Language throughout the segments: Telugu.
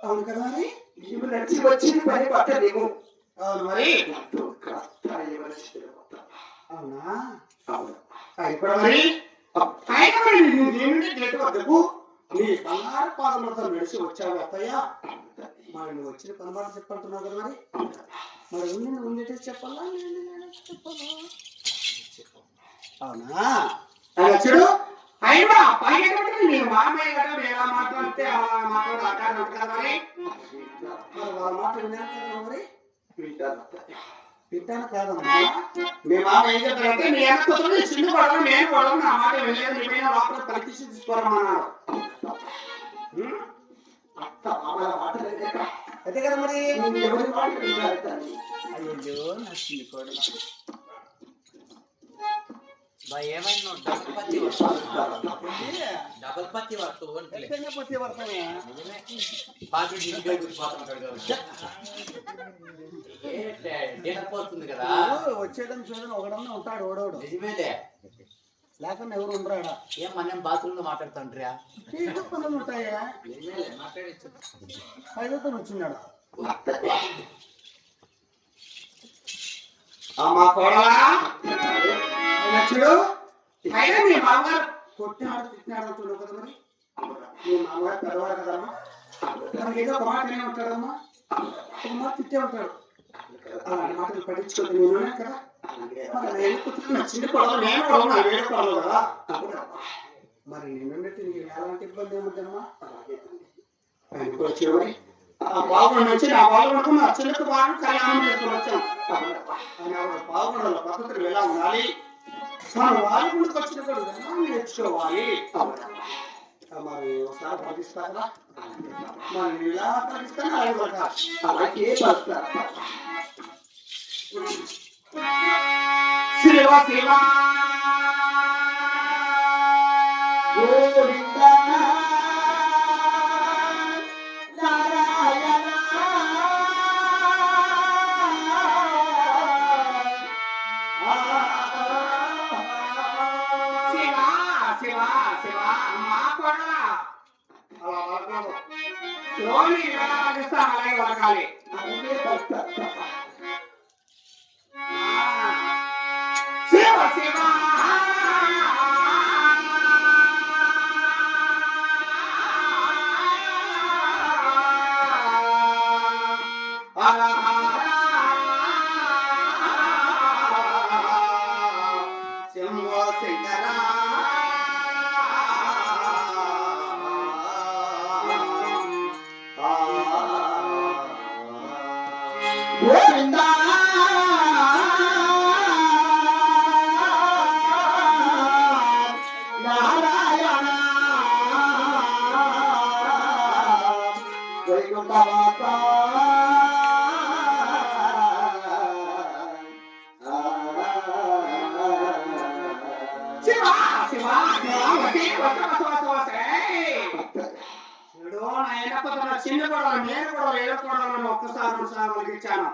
అవును కదా మరి నీవు నడిచి వచ్చిన పని పట్టలేము. అవును మరి అవునా? అవును. ఇప్పుడు మరి నీ బంగారు పాదములతో నడిచి వచ్చావు అత్తయ్య. మరి నువ్వు వచ్చిన పని మాట చెప్పంటున్నావు కదా మరి. మరి ఉండేటే చెప్పాలా చెప్పాలా? అవునా? చూడు అయినా పైకి నీ మామయ్య కదా ఎలా మాట్లాడితే అలా మాట్లాడు కదా మరి. వాళ్ళ మాట వినాలి మరి. వింటాను కాదమ్మా. మీ మామ ఏం చెప్పారంటే నీ అన్న చిన్న పడవ నేను పడవ నా మాట వినలేదు. నీ మీద లోపల ప్రతిష్ఠ తీసుకోరమ్మన్నాడు. అదే కదా మరి. అయ్యో నా చిన్న కూడా ఏమైనా డబల్ పత్తి పడతానే పోతుంది కదా. వచ్చేయడం చూడడం ఒకడన్నా ఉంటాడు ఓడోడు. నిజమేలే, లేకుండా ఎవరు ఉండరాడా. ఏం మనం బాత్రూమ్ లో మాట్లాడుతుంటారా? పనులు ఉంటాయా? మాట్లాడచ్చు. ఐదుతో వచ్చినాడు అమ్మా కోడలా చూడు. అయినా మీ మామగారు కొట్టినాడు తిట్టినాడు అంటున్నావు కదా మరి. మీ మామగారు పెద్దవాడు కదమ్మా. మనకి ఏదో ఒక మాట ఏమి ఉంటాడమ్మా, ఒక మాట తిట్టే ఉంటాడు. అలాంటి మాటలు పట్టించుకోండి నేనే కదా. చిన్న కొడలు నేను కొడలు నా వేరే కొడలు కదా. మరి నేనున్నట్టు నీకు ఎలాంటి ఇబ్బంది ఏముందమ్మా. చివరి ఆ పాల్గొండ నుంచి నా పాల్గొనకు నా చిన్నకు బాగా కళ్యాణం చేసుకుని వచ్చాం. పాల్గొండలో పద్ధతులు ఎలా ఉండాలి, మనం పాల్గొండకు వచ్చినప్పుడు ఎలా నేర్చుకోవాలి. మరి ఒకసారి పాటిస్తా కదా. మరి ఇలా పాటిస్తాను అలాగే శివ శివ గోవింద నారాయణ శివ శివ శివ మా కొడలా అలా వరకాలి. స్వామి ఎలా రాజిస్తాను అలాగే వరకాలి. శివ శివ శంభో శంకర గోవింద నారాయణ వైకుంఠవాస శివ శివ చూడు నా చిన్న కూడా నేను కూడా ఏడుకోవడం ఒక్కసారి రెండుసార్లు వాళ్ళకి ఇచ్చాను.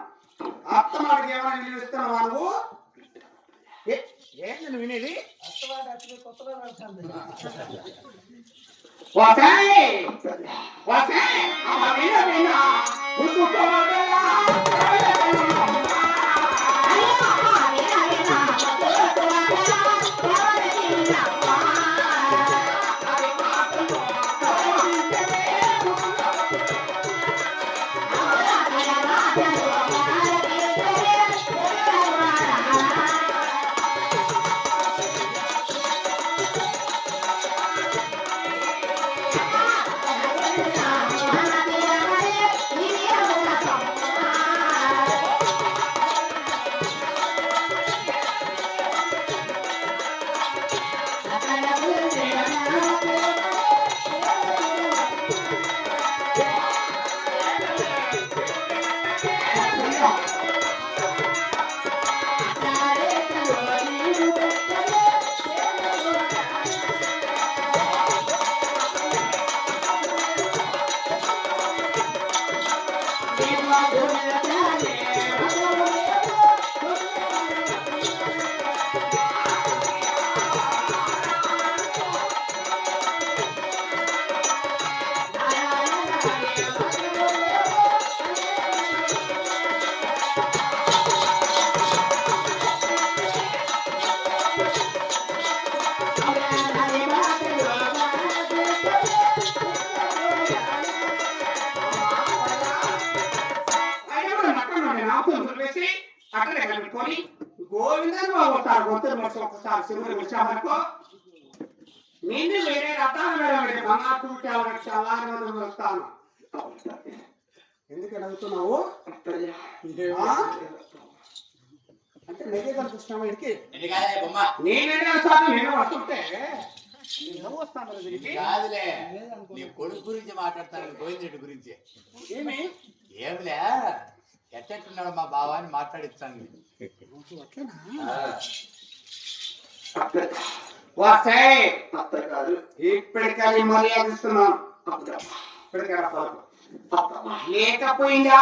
అత్తమాడికి ఏమైనా విలువ ఇస్తున్నావా నువ్వు? ఏంటి నువ్వు వినేది? గోవిందని ఒకసారి గొంతులు మొత్తం ఒకసారి శివుని వచ్చామనుకో నిన్ను వేరే రథాలు వేరే బంగారు చల్లారి వస్తాను. ఎందుకు అడుగుతున్నావు? అంటే నేనే కనిపిస్తున్నావు వీడికి. నేనే వస్తాను. నేను వస్తుంటే నేను వస్తాను దీనికి. కాదులే, నీ కొడుకు గురించి మాట్లాడతాను, గోవిందరెడ్డి గురించి. ఏమిలే ఎట్టెట్టున్నాడు మా బావ అని మాట్లాడిస్తాను. ఇప్పటికీ మర్యాద ఇస్తున్నాను. లేకపోయిందా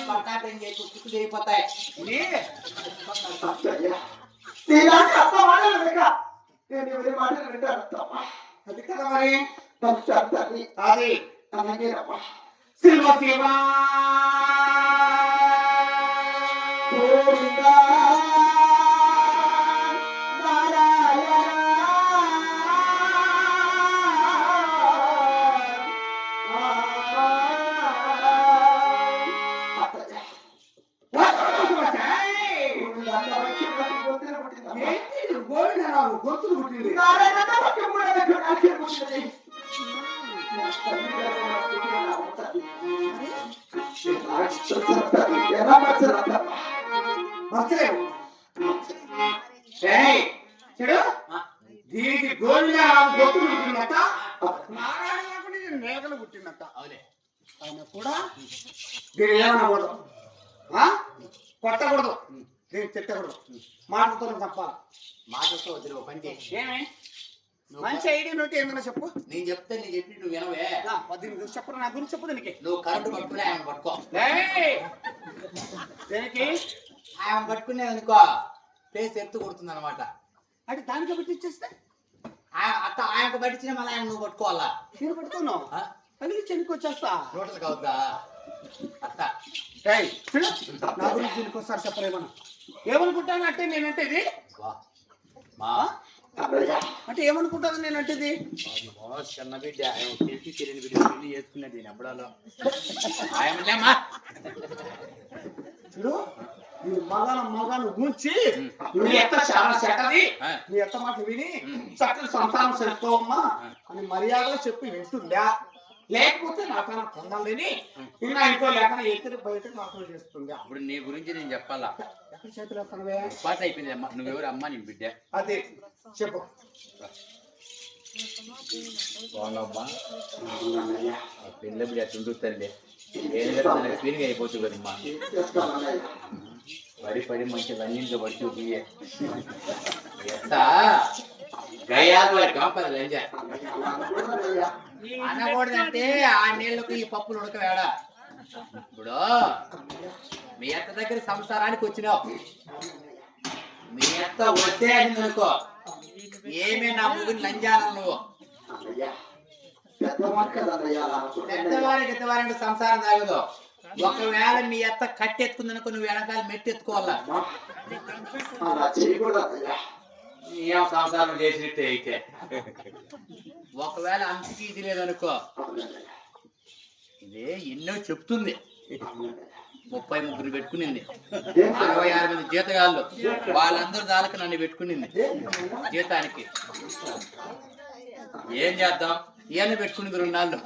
పట్టాటం చేసి కుక్కు చేయిపోతాయి. అది కదా మరి అది అలాగే శివ శివ గొంతులు పుట్టింది. చెడు దీనికి గోవిందా గొంతులు పుట్టిందట, నారాయణ మేకలు పుట్టిందట. ఆయన కూడా దీన్ని ఏమనకూడదు, కొట్టకూడదు, దీన్ని తిట్టకూడదు, మాటతో తప్పాలి. మాటతో వదిలి పని చేసి ఏమి మంచి ఐడియా ఉంటే ఏమన్నా చెప్పు. నేను చెప్తే నేను చెప్పి నువ్వు వినవే. దీని చెప్పు, నా గురించి చెప్పు. దీనికి నువ్వు కరెంటు పట్టుకుని ఆయన పట్టుకో. దేనికి ఆయన పట్టుకునే అనుకో ప్లేస్ ఎత్తు కొడుతుంది అనమాట. అంటే దానికి బట్టి ఇచ్చేస్తే అట్ట ఆయనకు పట్టించిన మళ్ళీ ఆయన నువ్వు పట్టుకోవాలా. నేను పట్టుకున్నావు పగిలి చెనికి వచ్చేస్తా. రోడ్లు కావద్దా అట్ట. నా గురించి దీనికి ఒకసారి చెప్పలేమన్నా ఏమనుకుంటాను అంటే నేనంటే ఇది అంటే ఏమనుకుంటాను నేనంటే ఇది చిన్న బిడ్డ తెలిసి తెలియని బిడ్డ పెళ్లి చేసుకున్నది నెబ్బడాలో ఆయమ్మా చూడు మగాను గురించి నీ ఎత్త చాలా చెడ్డది, నీ ఎత్త మాట విని చక్కని సంసారం చేసుకోవమ్మా అని మర్యాదగా చెప్పి వింటుందా. లేకపోతే నాకన్నా పొందాలని ఇంకా ఇంకో లేకుండా ఎత్తుడి బయట మాత్రం చేస్తుంది. అప్పుడు నీ గురించి నేను చెప్పాలా. ఎక్కడ చేతులు వేస్తానవే పాట అయిపోయింది అమ్మా. నువ్వెవరు అమ్మా నీ బిడ్డ? అదే చెప్పు. బాగున్నామ్మా పిల్ల బిడ్డ ఎట్లుంటుంది ఫీలింగ్ అయిపోతుంది కదమ్మా. పడి మంచిగా అన్నింటిలో పడుతూ బియ్యే ఎంత గయాలు కాంపది లంజ అనకూడదంటే ఆ నీళ్లకు ఈ పప్పులు ఉడకవేడా. ఇప్పుడు మీ అత్త దగ్గర సంసారానికి వచ్చినావు, మీ అత్త వస్తే అని అనుకో ఏమే నా ముగ్గురు లంజాను నువ్వు. పెద్దవారి సంసారం తాగదు. ఒకవేళ మీ అత్త కట్టెత్తుకుందనుకో నువ్వు వెనకాల మెట్టెత్తుకోవాలా. ఏం సంసారం చేసినట్టే అయితే. ఒకవేళ అంతకి ఇది లేదనుకో ఇదే ఎన్నో చెప్తుంది. 33 పెట్టుకునింది, 66 మంది జీతగాళ్ళు, వాళ్ళందరూ దానికి నన్ను పెట్టుకునింది జీతానికి. ఏం చేద్దాం ఇవన్నీ పెట్టుకునింది 2 నాళ్ళు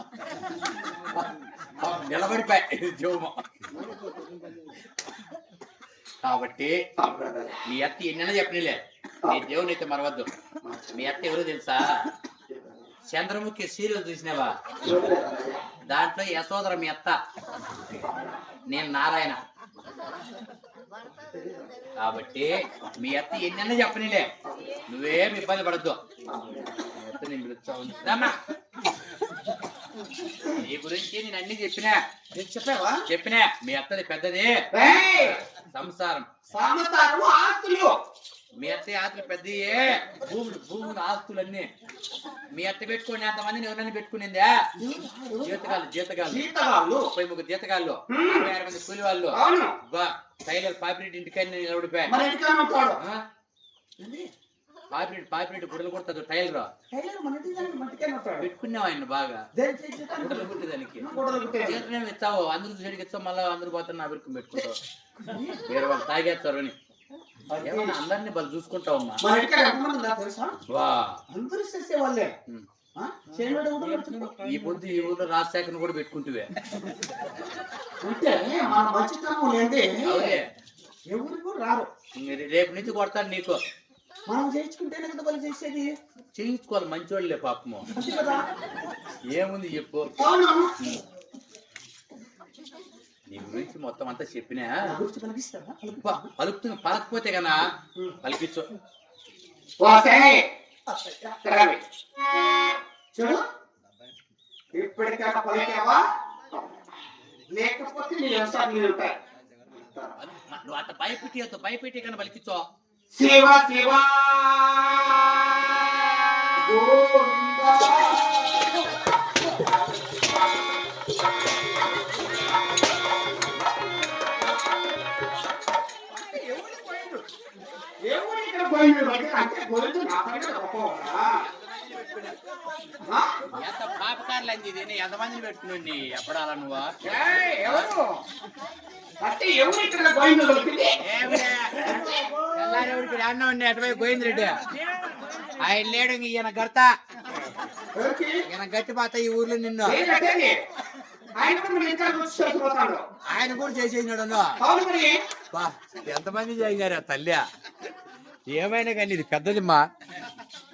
నిలబడిపోయి జీవమం. కాబట్టి మీ అత్త ఎన్నైనా చెప్పనిలే, మీ దేవుని అయితే మరవద్దు. మీ అత్త ఎవరో తెలుసా? చంద్రముఖి సీరియల్ చూసినావా? దాంట్లో యశోదర మీ అత్త, నేను నారాయణ. కాబట్టి మీ అత్త ఎన్నైనా చెప్పనిలే, నువ్వేం ఇబ్బంది పడద్దు. మీ అత్త నేను పిలుస్తావున్నా. నీ గురించి నేను అన్ని చెప్పినా. మీ అత్తది పెద్దది సంసారం, ఆస్తులు. మీ అత్త ఆస్తులు పెద్దయే, భూములు ఆస్తులన్నీ. మీ అత్త పెట్టుకుని అంతమందిని ఎవరన్నా పెట్టుకునిందా? జీతగాళ్ళు 33 జీతగాళ్ళు, 66 మంది కూలి వాళ్ళు. టైలర్ పాపిరెడ్డి ఇంటికైనా నిలబడిపోయా. పాపిరెడ్డి గుడ్డలు కొడుతుంది టైలర్ టైలర్ మన ఇంటి దగ్గర మట్టికే ఉంటాడు. పెట్టుకున్నావు ఆయన బాగా దేని చేసేదానికి గుడ్డలు కుట్టేదానికి గొడవలు కుట్టేది. చేతనేమి ఇస్తావు అందరికి చెడికి ఇస్తావు మళ్ళీ అందరు పోతాను నా పెట్టుకుని పెట్టుకుంటావు వేరే వాళ్ళు తాగేస్తారు అని ఏమన్నా అందరినీ వాళ్ళు చూసుకుంటావమ్మా మన ఇంటికాడ ఎంతమంది ఉన్నారు తెలుసా? వా అందరూ చేసే వాళ్ళే. చేయడం కూడా పెట్టుకుంటాం. ఈ పొద్దు ఈ ఊళ్ళో రాజశేఖర్ కూడా పెట్టుకుంటువే అంటే మన మంచితనం లేదే అవునే ఎవరు కూడా రారు. రేపు నుంచి కొడతాను నీకు మనం చేయించుకుంటేనే కదా వాళ్ళు చేసేది. చేయించుకోవాలి మంచోళ్ళే పాపము అంతే కదా. ఏముంది చెప్పు అవును. నీ గురించి మొత్తం అంతా చెప్పినా నా గురించి కలిగిస్తారా? పలుకుతుంది పలకపోతే కన్నా పలికించు చూడు ఇప్పటికైనా పలికావా లేకపోతే నీ వ్యవసాయం నీళ్ళు ఉంటాయి. నువ్వు అంత భయపెట్టి కన్నా పలికించో శివ శివ గోవిందా. ఎవరు ఇక్కడ పోయింది అంటే గోవిందు నా పైన గొప్పవాడా? ఎంత పాపకారులు అంది ఇది ఎంతమందిని పెట్టుకుని ఎప్పుడు అలా నువ్వు ఏయ్, ఎవరు అంటే ఎవరు ఇక్కడ గోవిందు దొరికింది? ఎవరికి అన్న ఉండే అటువై గోవిందరెడ్డి ఆయన లేడు ఈయన గడత ఎవరికి? ఈయన గట్టి పాత ఈ ఊర్లో నిన్ను ఏంటంటే ఆయన కూడా మన ఇంకా రుచి చేసిపోతాడు. ఆయన కూడా చేసేసినాడు అవును మరి. ఎంతమంది చేశారు తల్లి ఏమైనా కానీ ఇది పెద్దదిమ్మా